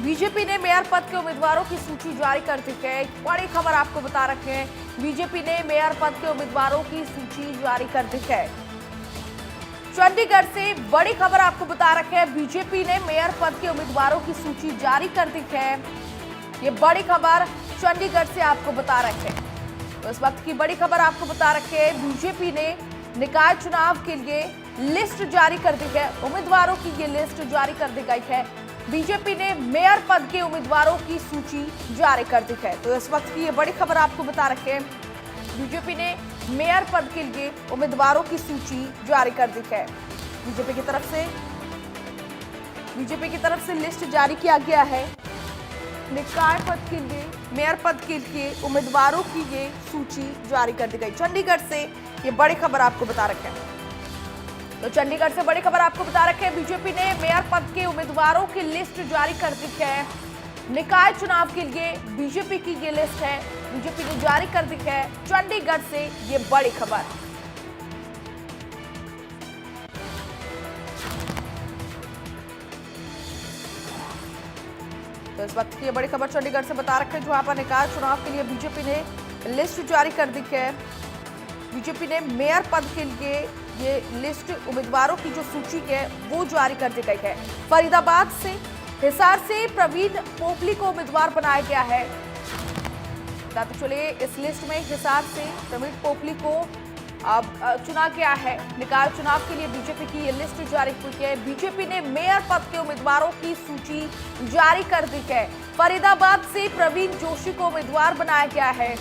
BJP ने mayor पद के उम्मीदवारों की सूची जारी कर दी है। एक बड़ी खबर आपको बता रखे हैं, बीजेपी ने मेयर पद के उम्मीदवारों की सूची जारी कर दी है। चंडीगढ़ से बड़ी खबर आपको बता रखे हैं, बीजेपी ने मेयर पद के उम्मीदवारों की सूची जारी कर दी है। ये बड़ी खबर चंडीगढ़ से आपको बता रखे हैं। तो इस वक्त की बड़ी खबर आपको बता रखे हैं, बीजेपी ने निकाय चुनाव के लिए लिस्ट जारी कर दी है। उम्मीदवारों की ये लिस्ट जारी कर दी गई है। बीजेपी ने मेयर पद के उम्मीदवारों की सूची जारी कर दी है। तो इस वक्त की ये बड़ी खबर आपको बता रखे हैं, बीजेपी ने मेयर पद के लिए उम्मीदवारों की सूची जारी कर दी है। बीजेपी की तरफ से लिस्ट जारी किया गया है। निकाय पद के लिए, मेयर पद के लिए उम्मीदवारों की ये सूची जारी कर दी गई। चंडीगढ़ से ये बड़ी खबर आपको बता रखे हैं। तो चंडीगढ़ से बड़ी खबर आपको बता रखे हैं, बीजेपी ने मेयर पद के उम्मीदवारों की लिस्ट जारी कर दी है। निकाय चुनाव के लिए बीजेपी की ये लिस्ट है, बीजेपी ने जारी कर दी है। चंडीगढ़ से ये बड़ी खबर। तो इस वक्त की ये बड़ी खबर चंडीगढ़ से बता रखे हैं, जहां पर निकाय चुनाव के लिए बीजेपी ने लिस्ट जारी कर दी है। बीजेपी ने मेयर पद के लिए ये लिस्ट, उम्मीदवारों की जो सूची है वो जारी कर दी गई है। फरीदाबाद से, हिसार से प्रवीण पोपली को उम्मीदवार बनाया गया है। बताते चलिए, इस लिस्ट में हिसार से प्रवीण पोपली को चुना गया है। निकाय चुनाव के लिए बीजेपी की ये लिस्ट जारी हुई है। बीजेपी ने मेयर पद के उम्मीदवारों की सूची जारी कर दी है। फरीदाबाद से प्रवीण जोशी को उम्मीदवार बनाया गया है।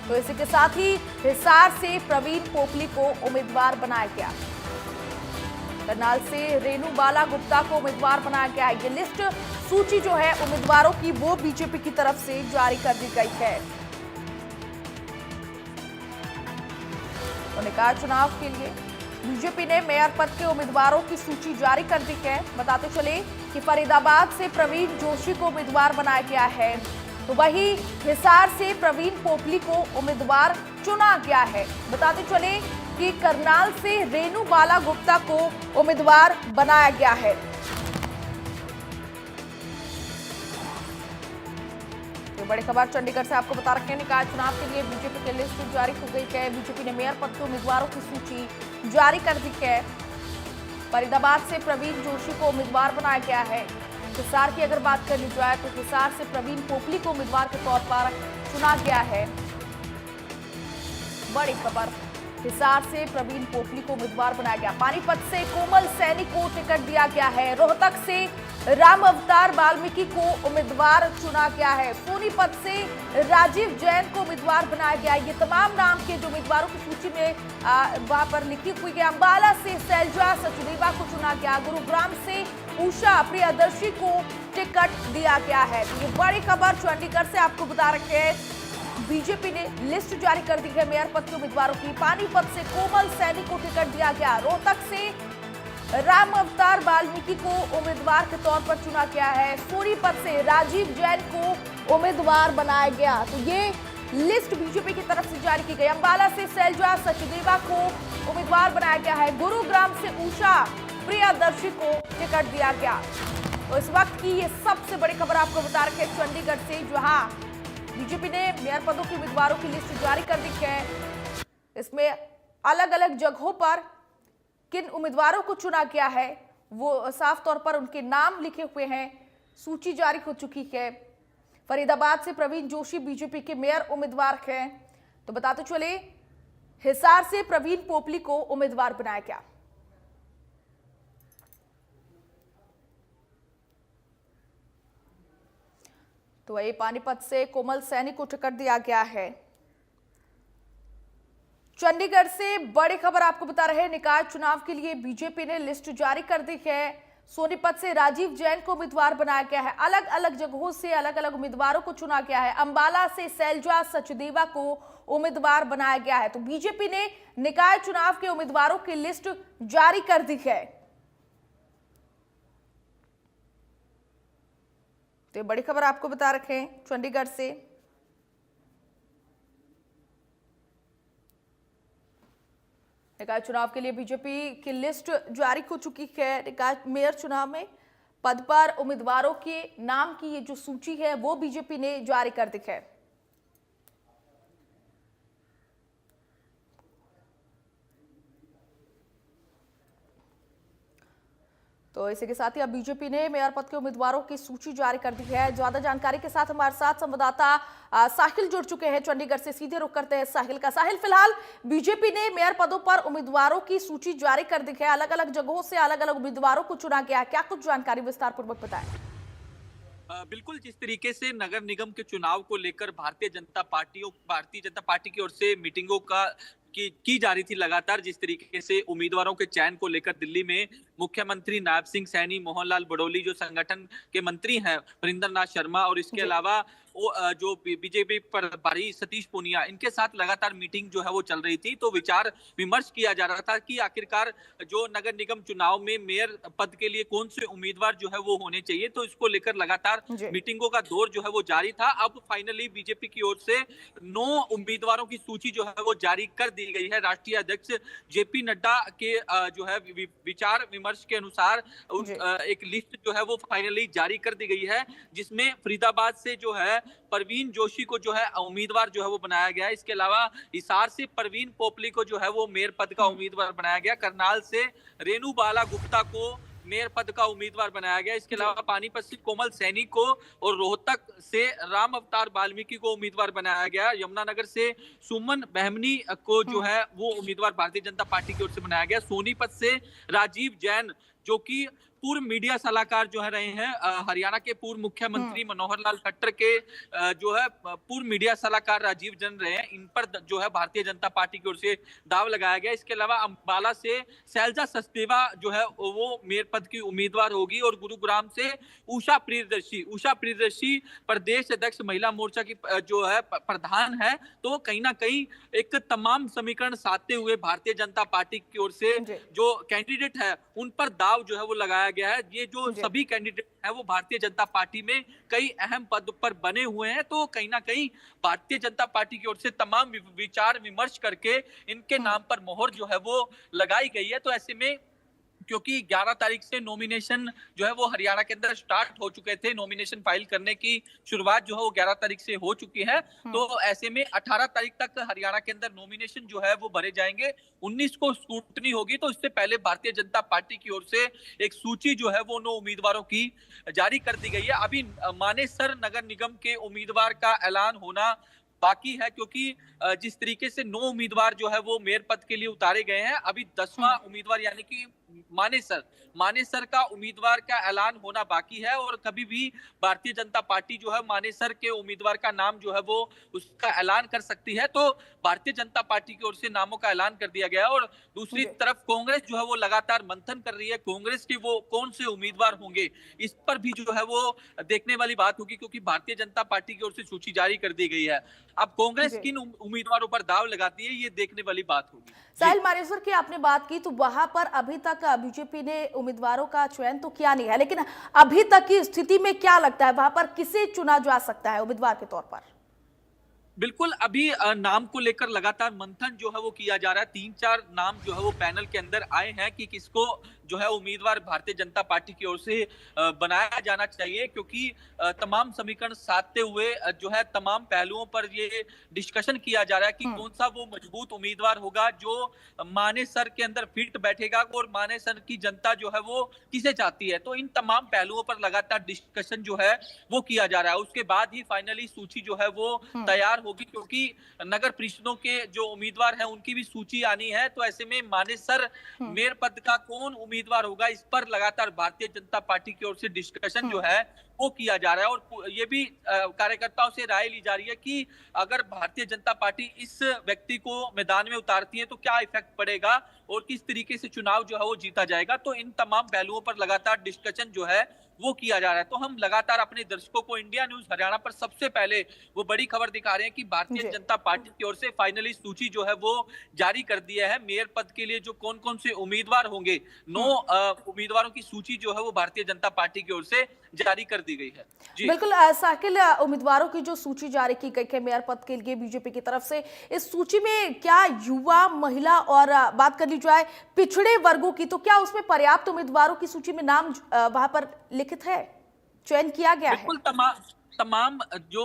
तो इसी के साथ ही हिसार से प्रवीण पोपली को उम्मीदवार बनाया गया। करनाल से रेणु बाला गुप्ता को उम्मीदवार बनाया गया है। ये लिस्ट, सूची जो है उम्मीदवारों की, वो बीजेपी की तरफ से जारी कर दी गई है। तो निकाय चुनाव के लिए बीजेपी ने मेयर पद के उम्मीदवारों की सूची जारी कर दी है। बताते चले कि फरीदाबाद से प्रवीण जोशी को उम्मीदवार बनाया गया है। तो वही हिसार से प्रवीण पोपली को उम्मीदवार चुना गया है। बताते चले कि करनाल से रेणु बाला गुप्ता को उम्मीदवार बनाया गया है। ये बड़ी खबर चंडीगढ़ से आपको बता रखे हैं, निकाय चुनाव के लिए बीजेपी की लिस्ट जारी हो गई है। बीजेपी ने मेयर पद के उम्मीदवारों की सूची जारी कर दी है। फरीदाबाद से प्रवीण जोशी को उम्मीदवार बनाया गया है। हिसार की अगर बात करनी जाए तो हिसार से प्रवीण पोपली को उम्मीदवार के तौर पर चुना गया है। बड़ी खबर, हिसार से प्रवीण पोपली को उम्मीदवार बनाया गया। पानीपत से कोमल सैनी को टिकट दिया गया है। रोहतक से राम अवतार वाल्मीकि को उम्मीदवार चुना गया है। सोनीपत से राजीव जैन को उम्मीदवार बनाया गया है। ये तमाम नाम के जो उम्मीदवारों की सूची में वहां पर लिखी हुई है। अंबाला से शैलजा सचदेवा को चुना गया। गुरुग्राम से उषा प्रियदर्शी को टिकट दिया गया है। तो ये बड़ी खबर चंडीगढ़ से आपको बता रखे हैं, बीजेपी ने लिस्ट जारी कर दी है मेयर पद के उम्मीदवारों की। पानीपत से कोमल सैनी को टिकट दिया गया। रोहतक से राम अवतार वाल्मीकि को उम्मीदवार के तौर पर चुना गया है। सोनीपत से राजीव जैन को उम्मीदवार बनाया गया। तो ये लिस्ट बीजेपी की तरफ से जारी की गई। अंबाला से शैलजा सचदेवा को उम्मीदवार बनाया गया है। गुरुग्राम से उषा प्रियदर्शी को टिकट दिया गया। तो इस वक्त की ये सबसे बड़ी खबर आपको बता रखे चंडीगढ़ से, जहां बीजेपी ने मेयर पदों के उम्मीदवारों की लिस्ट जारी कर दी है। इसमें अलग अलग जगहों पर किन उम्मीदवारों को चुना गया है वो साफ तौर पर उनके नाम लिखे हुए हैं। सूची जारी हो चुकी है। फरीदाबाद से प्रवीण जोशी बीजेपी के मेयर उम्मीदवार हैं। तो बताते चले, हिसार से प्रवीण पोपली को उम्मीदवार बनाया गया। तो वही पानीपत से कोमल सैनी को टिकट दिया गया है। चंडीगढ़ से बड़ी खबर आपको बता रहे हैं, निकाय चुनाव के लिए बीजेपी ने लिस्ट जारी कर दी है। सोनीपत से राजीव जैन को उम्मीदवार बनाया गया है। अलग अलग जगहों से अलग अलग उम्मीदवारों को चुना गया है। अंबाला से शैलजा सचदेवा को उम्मीदवार बनाया गया है। तो बीजेपी ने निकाय चुनाव के उम्मीदवारों की लिस्ट जारी कर दी है। तो ये बड़ी खबर आपको बता रखे हैं चंडीगढ़ से। निकाय चुनाव के लिए बीजेपी की लिस्ट जारी हो चुकी है। निकाय मेयर चुनाव में पद पर उम्मीदवारों के नाम की ये जो सूची है वो बीजेपी ने जारी कर दी है। तो इसी के साथ ही अब बीजेपी ने मेयर पद के उम्मीदवारों की सूची जारी कर दी है। ज्यादा जानकारी के साथ हमारे साथ संवाददाता साहिल जुड़ चुके हैं चंडीगढ़ से। सीधे रुख करते हैं साहिल का। साहिल, फिलहाल बीजेपी ने मेयर पदों पर उम्मीदवारों की सूची जारी कर दी है। अलग अलग जगहों से अलग अलग उम्मीदवारों को चुना गया है। क्या कुछ जानकारी विस्तार पूर्वक बताएं। बिल्कुल, जिस तरीके से नगर निगम के चुनाव को लेकर भारतीय जनता पार्टी की ओर से मीटिंगों की जा रही थी लगातार, जिस तरीके से उम्मीदवारों के चयन को लेकर दिल्ली में मुख्यमंत्री नायब सिंह सैनी, मोहनलाल बडोली जो संगठन के मंत्री हैं, वरिंदर नाथ शर्मा, और इसके अलावा जो बीजेपी प्रभारी सतीश पूनिया, इनके साथ लगातार मीटिंग जो है वो चल रही थी। तो विचार विमर्श किया जा रहा था कि आखिरकार जो नगर निगम चुनाव में मेयर पद के लिए कौन से उम्मीदवार जो है वो होने चाहिए, तो इसको लेकर लगातार मीटिंगों का दौर जो है वो जारी था। अब फाइनली बीजेपी की ओर से 9 उम्मीदवारों की सूची जो है वो जारी कर दी गई है। राष्ट्रीय अध्यक्ष जेपी नड्डा के जो है विचार विमर्श के अनुसार एक लिस्ट जो है वो फाइनली जारी कर दी गई है, जिसमें फरीदाबाद से जो है परवीन जोशी को जो है उम्मीदवार जो है वो बनाया गया है। इसके अलावा हिसार से परवीन पोपली को जो है वो मेयर पद का उम्मीदवार बनाया गया। करनाल से रेणु बाला गुप्ता को मेयर पद का उम्मीदवार बनाया गया। इसके अलावा पानीपत से कोमल सैनी को और रोहतक से राम अवतार वाल्मीकि को उम्मीदवार बनाया गया। यमुनानगर से सुमन बहमनी को जो है वो उम्मीदवार भारतीय जनता पार्टी की ओर से बनाया गया। सोनीपत से राजीव जैन, जो कि पूर्व मीडिया सलाहकार जो है रहे हैं, हरियाणा के पूर्व मुख्यमंत्री मनोहर लाल खट्टर के जो है पूर्व मीडिया सलाहकार राजीव जैन रहे हैं, इन पर जो है भारतीय जनता पार्टी की ओर से दाव लगाया गया। इसके अलावा अंबाला से शैलजा सचदेवा जो है वो मेयर पद की उम्मीदवार होगी। और गुरुग्राम से उषा प्रियदर्शी प्रदेश अध्यक्ष महिला मोर्चा की जो है प्रधान है। तो कहीं ना कहीं एक तमाम समीकरण साधते हुए भारतीय जनता पार्टी की ओर से जो कैंडिडेट है उन पर दाव जो है वो लगाया गया है। ये जो सभी कैंडिडेट है वो भारतीय जनता पार्टी में कई अहम पद पर बने हुए हैं। तो कहीं ना कहीं भारतीय जनता पार्टी की ओर से तमाम विचार विमर्श करके इनके नाम पर मोहर जो है वो लगाई गई है। तो ऐसे में क्योंकि 11 तारीख से नॉमिनेशन जो है वो हरियाणा के अंदर स्टार्ट हो चुके थे, नॉमिनेशन फाइल करने की शुरुआत जो है वो 11 तारीख से हो चुकी है। तो ऐसे में 18 तारीख तक हरियाणा के अंदर नॉमिनेशन जो है वो भरे जाएंगे। 19 को स्क्रूटनी होगी। तो इससे पहले भारतीय जनता पार्टी की ओर से एक सूची जो है वो 9 उम्मीदवारों की जारी कर दी गई है। अभी मानेसर नगर निगम के उम्मीदवार का ऐलान होना बाकी है, क्योंकि जिस तरीके से 9 उम्मीदवार जो है वो मेयर पद के लिए उतारे गए हैं, अभी 10वां उम्मीदवार यानी कि मानेसर का उम्मीदवार का ऐलान होना बाकी है। और कभी भी भारतीय जनता पार्टी जो है मानेसर के उम्मीदवार का नाम जो है वो उसका ऐलान कर सकती है। तो भारतीय जनता पार्टी की ओर से नामों का ऐलान कर दिया गया। और दूसरी तरफ कांग्रेस जो है वो लगातार मंथन कर रही है, कांग्रेस के वो कौन से उम्मीदवार होंगे इस पर भी जो है वो देखने वाली बात होगी, क्योंकि भारतीय जनता पार्टी की ओर से सूची जारी कर दी गई है। अब कांग्रेस किन उम्मीदवारों पर दाव लगाती है ये देखने वाली बात होगी। साहिल, मानेसर की आपने बात की, तो वहां पर अभी तक बीजेपी ने उम्मीदवारों का चयन तो किया नहीं है, लेकिन अभी तक की स्थिति में क्या लगता है वहां पर किसे चुना जा सकता है उम्मीदवार के तौर पर? बिल्कुल, अभी नाम को लेकर लगातार मंथन जो है वो किया जा रहा है। 3-4 नाम जो है वो पैनल के अंदर आए हैं कि किसको जो है उम्मीदवार भारतीय जनता पार्टी की ओर से बनाया जाना चाहिए, क्योंकि तमाम समीकरण साधते हुए जो है तमाम पहलुओं पर ये डिस्कशन किया जा रहा है कि कौन सा वो मजबूत उम्मीदवार होगा जो मानेसर के अंदर फिट बैठेगा और मानेसर की जनता जो है वो किसे चाहती है। तो इन तमाम पहलुओं पर लगातार डिस्कशन जो है वो किया जा रहा है। उसके बाद ही फाइनली सूची जो है वो तैयार होगी, क्योंकि नगर परिषदों के जो उम्मीदवार हैं उनकी भी सूची आनी है। तो ऐसे में मानेसर मेयर पद का कौन उम्मीदवार होगा इस पर लगातार भारतीय जनता पार्टी की ओर से डिस्कशन जो है वो किया जा रहा है। और ये भी कार्यकर्ताओं से राय ली जा रही है कि अगर भारतीय जनता पार्टी इस व्यक्ति को मैदान में उतारती है तो क्या इफेक्ट पड़ेगा और किस तरीके से चुनाव जो है वो जीता जाएगा। तो इन तमाम पहलुओं पर लगातार डिस्कशन जो है वो किया जा रहा है। तो हम लगातार अपने दर्शकों को इंडिया न्यूज हरियाणा पर सबसे पहले वो बड़ी खबर दिखा रहे हैं कि भारतीय जनता पार्टी की ओर से फाइनली सूची जो है वो जारी कर दिया है। मेयर पद के लिए जो कौन कौन से उम्मीदवार होंगे, 9 उम्मीदवारों की सूची जो है वो भारतीय जनता पार्टी की ओर से जारी कर दी गई है। जी बिल्कुल साकिल, उम्मीदवारों की जो सूची जारी की गई है मेयर पद के लिए बीजेपी की तरफ से, इस सूची में क्या युवा, महिला और बात कर ली जाए पिछड़े वर्गों की, तो क्या उसमें पर्याप्त उम्मीदवारों की सूची में नाम वहां पर लिखित है, चयन किया गया है? बिल्कुल तमाम जो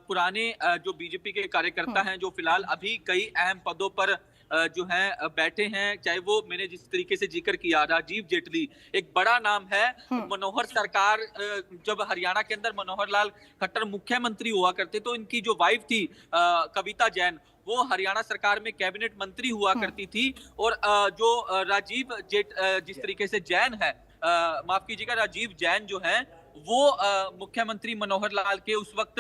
पुराने जो बीजेपी के कार्यकर्ता हैं, जो फिलहाल अभी कई अहम पदों पर जो हैं बैठे हैं, चाहे वो मैंने जिस तरीके से जिक्र किया, राजीव जेटली एक बड़ा नाम है। मनोहर सरकार जब हरियाणा के अंदर मनोहर लाल खट्टर मुख्यमंत्री हुआ करते तो इनकी जो वाइफ थी कविता जैन, वो हरियाणा सरकार में कैबिनेट मंत्री हुआ करती थी। और जो राजीव जिस तरीके से जैन है, माफ कीजिएगा, राजीव जैन जो है वो मुख्यमंत्री मनोहर लाल के उस वक्त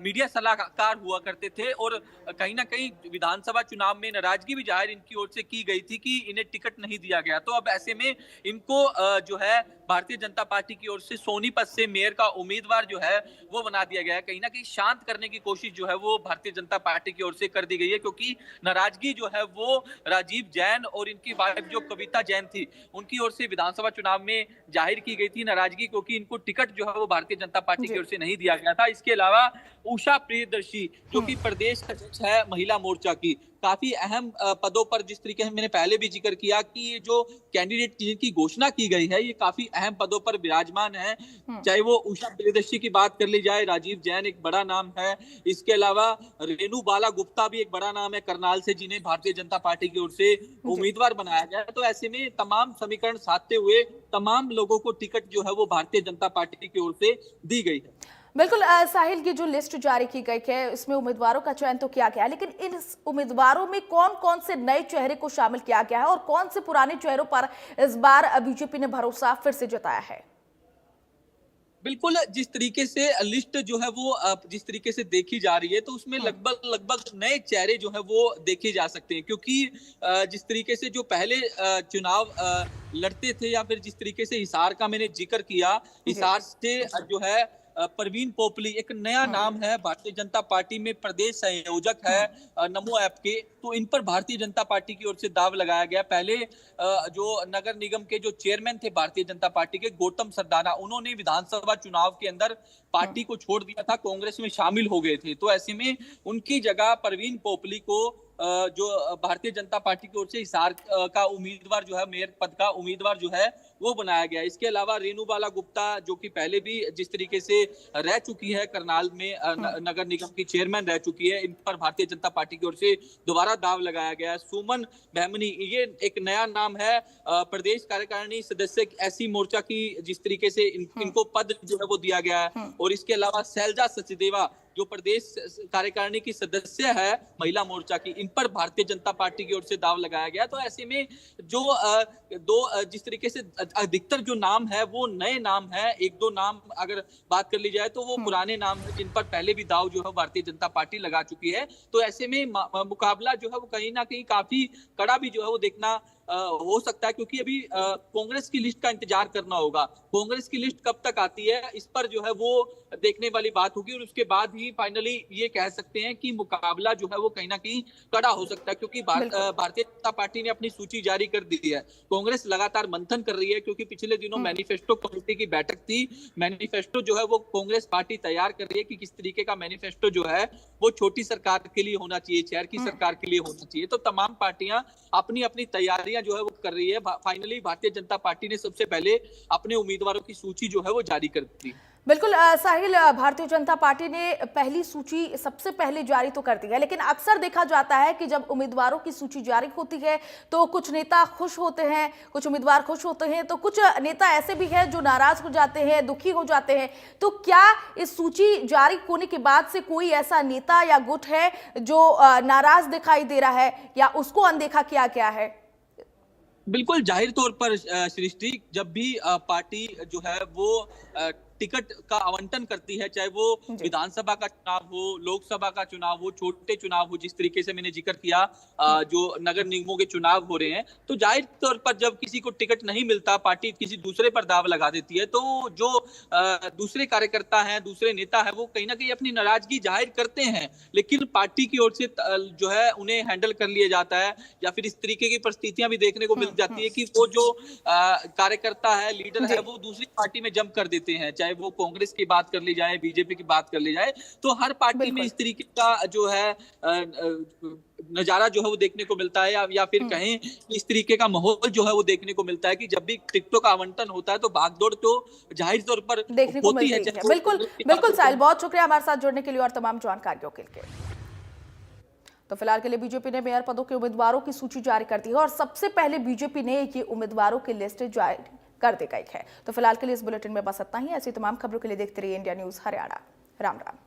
मीडिया सलाहकार हुआ करते थे। और कहीं ना कहीं विधानसभा चुनाव में नाराजगी भी जाहिर इनकी ओर से की गई थी कि इन्हें टिकट नहीं दिया गया। तो अब ऐसे में इनको जो है भारतीय जनता पार्टी की ओर से सोनीपत से मेयर का उम्मीदवार जो है वो बना दिया गया है। कहीं ना कहीं शांत करने की कोशिश जो है वो भारतीय जनता पार्टी की ओर से कर दी गई है, क्योंकि नाराजगी जो है वो राजीव जैन और इनकी वाइफ जो कविता जैन थी उनकी ओर से विधानसभा चुनाव में जाहिर की गई थी नाराजगी, क्योंकि इनको टिकट जो है वो भारतीय जनता पार्टी की ओर से नहीं दिया गया था। इसके अलावा उषा प्रियदर्शी जो कि प्रदेश अध्यक्ष है महिला मोर्चा की, काफी अहम पदों पर, जिस तरीके से मैंने पहले भी जिक्र किया कि ये जो कैंडिडेट जिनकी घोषणा की गई है ये काफी अहम पदों पर विराजमान है। चाहे वो उषा प्रियदर्शी की बात कर ली जाए, राजीव जैन एक बड़ा नाम है। इसके अलावा रेणु बाला गुप्ता भी एक बड़ा नाम है करनाल से, जिन्हें भारतीय जनता पार्टी की ओर से उम्मीदवार बनाया गया है। तो ऐसे में तमाम समीकरण साधते हुए तमाम लोगों को टिकट जो है वो भारतीय जनता पार्टी की ओर से दी गई है। बिल्कुल साहिल, की जो लिस्ट जारी की गई है इसमें उम्मीदवारों का चयन तो किया गया है, लेकिन इन उम्मीदवारों में कौन कौन से नए चेहरे को शामिल किया गया है और कौन से पुराने चेहरों पर इस बार बीजेपी ने भरोसा फिर से जताया है? बिल्कुल, जिस तरीके से लिस्ट जो है वो जिस तरीके से देखी जा रही है तो उसमें लगभग नए चेहरे जो है वो देखे जा सकते हैं, क्योंकि जिस तरीके से जो पहले चुनाव लड़ते थे या फिर जिस तरीके से हिसार का मैंने जिक्र किया, हिसार से जो है परवीन पोपली एक नया नाम है, भारतीय जनता पार्टी में प्रदेश संयोजक है नमो ऐप के। तो इन पर भारतीय जनता पार्टी की ओर से दाव लगाया गया। पहले जो नगर निगम के जो चेयरमैन थे भारतीय जनता पार्टी के, गौतम सरदाना, उन्होंने विधानसभा चुनाव के अंदर पार्टी को छोड़ दिया था, कांग्रेस में शामिल हो गए थे। तो ऐसे में उनकी जगह परवीन पोपली को जो भारतीय जनता पार्टी की ओर से हिसार का उम्मीदवार जो है, मेयर पद का उम्मीदवार जो है वो बनाया गया। इसके अलावा रेणु बाला गुप्ता जो कि पहले भी जिस तरीके से रह चुकी है करनाल में नगर निगम की चेयरमैन रह चुकी है, इन पर भारतीय जनता पार्टी की ओर से दोबारा दाव लगाया गया है। सुमन बहमनी, ये एक नया नाम है, प्रदेश कार्यकारिणी सदस्य एससी मोर्चा की, जिस तरीके से इनको पद जो है वो दिया गया है। और इसके अलावा शैलजा सचदेवा जो प्रदेश कार्यकारिणी की सदस्य है महिला मोर्चा की, इन पर भारतीय जनता पार्टी की ओर से दाव लगाया गया। तो ऐसे में जो जिस तरीके से अधिकतर जो नाम है वो नए नाम है। एक दो नाम अगर बात कर ली जाए तो वो पुराने नाम है जिन पर पहले भी दाव जो है भारतीय जनता पार्टी लगा चुकी है। तो ऐसे में मुकाबला जो है वो कहीं ना कहीं काफी कड़ा भी जो है वो देखना हो सकता है, क्योंकि अभी कांग्रेस की लिस्ट का इंतजार करना होगा। कांग्रेस की लिस्ट कब तक आती है इस पर जो है वो देखने वाली बात होगी, और उसके बाद ही फाइनली ये कह सकते हैं कि मुकाबला जो है वो कहीं ना कहीं कड़ा हो सकता है, क्योंकि भारतीय जनता पार्टी ने अपनी सूची जारी कर दी है। कांग्रेस लगातार मंथन कर रही है, क्योंकि पिछले दिनों मैनिफेस्टो कमेटी की बैठक थी। मैनिफेस्टो जो है वो कांग्रेस पार्टी तैयार कर रही है कि किस तरीके का मैनिफेस्टो जो है वो छोटी सरकार के लिए होना चाहिए, शहर की सरकार के लिए होना चाहिए। तो तमाम पार्टियां अपनी अपनी तैयारियां जो है वो कर रही है। फाइनली भारतीय जनता पार्टी ने सबसे पहले अपने उम्मीदवारों की सूची जो है वो जारी कर दी। बिल्कुल साहिल, भारतीय जनता पार्टी ने पहली सूची सबसे पहले जारी तो कर दी है, लेकिन अक्सर देखा जाता है कि जब उम्मीदवारों की सूची जारी होती है तो कुछ नेता खुश होते हैं, कुछ उम्मीदवार खुश होते हैं, तो कुछ नेता ऐसे भी हैं जो नाराज हो जाते हैं, दुखी हो जाते हैं। तो क्या इस सूची जारी होने के बाद से कोई ऐसा नेता या गुट है जो नाराज दिखाई दे रहा है या उसको अनदेखा किया गया है? बिल्कुल, जाहिर तौर पर सृष्टि, जब भी पार्टी जो है वो टिकट का आवंटन करती है, चाहे वो विधानसभा का चुनाव हो, लोकसभा का चुनाव हो, छोटे चुनाव हो, जिस तरीके से मैंने जिक्र किया जो नगर निगमों के चुनाव हो रहे हैं, तो जाहिर तौर पर जब किसी को टिकट नहीं मिलता, पार्टी किसी दूसरे पर दाव लगा देती है। तो जो दूसरे कार्यकर्ता हैं, दूसरे नेता है, वो कहीं ना कहीं अपनी नाराजगी जाहिर करते हैं, लेकिन पार्टी की ओर से जो है उन्हें हैंडल कर लिया जाता है, या फिर इस तरीके की परिस्थितियां भी देखने को मिल जाती है कि वो जो कार्यकर्ता है, लीडर है, वो दूसरी पार्टी में जंप कर देते हैं, चाहे चाहे वो कांग्रेस की बात कर ली जाए, बीजेपी की बात कर ली जाए, तो हर पार्टी में इस तरीके का जो है नजारा जो है वो देखने को मिलता है, या फिर कहें इस तरीके का माहौल जो है वो देखने को मिलता है कि जब भी टिकटों का आवंटन होता है तो भागदौड़ तो जाहिर तौर पर देखने को होती मिल है। रही है। बिल्कुल बिल्कुल साहिल, बहुत शुक्रिया हमारे साथ जुड़ने के लिए और तमाम जानकारियों के लिए। तो फिलहाल के लिए बीजेपी ने मेयर पदों के उम्मीदवारों की सूची जारी कर दी है और सबसे पहले बीजेपी ने ये उम्मीदवारों की लिस्ट जारी कर दी गई है। तो फिलहाल के लिए इस बुलेटिन में बस इतना ही। ऐसी तमाम खबरों के लिए देखते रहिए इंडिया न्यूज हरियाणा। राम राम।